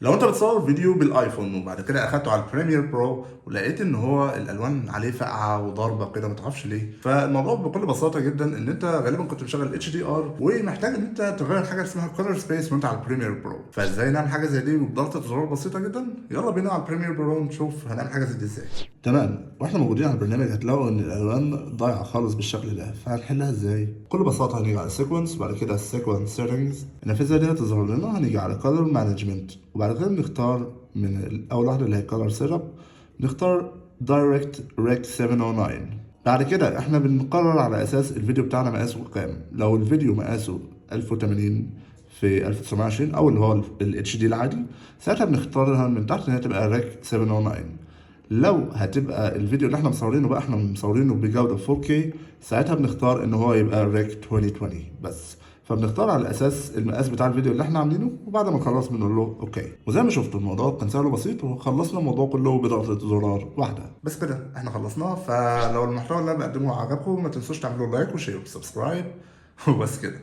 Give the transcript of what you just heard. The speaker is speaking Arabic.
لو انت بتصور فيديو بالايفون وبعد كده اخدته على البريمير برو ولقيت ان هو الالوان عليه فاقعه وضاربه كده ما تعرفش ليه، فالموضوع بكل بساطه جدا ان انت غالبا كنت مشغل اتش دي ار ومحتاج ان انت تغير حاجه اسمها كولر سبيس وانت على البريمير برو. فازاي نعمل حاجه زي دي وبضغطه زرار بسيطه جدا؟ يلا بينا على البريمير برو نشوف هنعمل حاجه زي دي ازاي. تمام، واحنا موجودين على البرنامج هتلاقوا ان الالوان ضايعه خالص بالشكل ده، فهنحلها ازاي؟ بكل بساطه هنيجي على السيكونس وبعد كده السيكونس سيتنجز، النافذه دي هتظهر لنا، هنيجي على كولر مانجمنت وبعد كده بنختار من اول واحده اللي هي كولر سيت اب، نختار دايركت ريك 709. بعد كده احنا بنقرر على اساس الفيديو بتاعنا مقاسه كام. لو الفيديو مقاسه 1080 في 1920 او اللي هو الاتش دي العادي، ساعتها بنختارها من تحت ان هي تبقى ريك 709. لو هتبقى الفيديو اللي احنا مصورينه بقى احنا مصورينه بجودة 4K، ساعتها بنختار ان هو يبقى ريك 2020 بس. فبنختار على اساس المقاس بتاع الفيديو اللي احنا عاملينه وبعد ما نخلص بنقول له اوكي. وزي ما شفتوا الموضوع كان سهل وبسيط وخلصنا الموضوع كله بضغطة زرار واحدة بس كده احنا خلصناه. فلو المحتوى اللي انا بقدمه عجبكم ما تنسوش تعملوا لايك وشير وسبسكرايب وبس كده.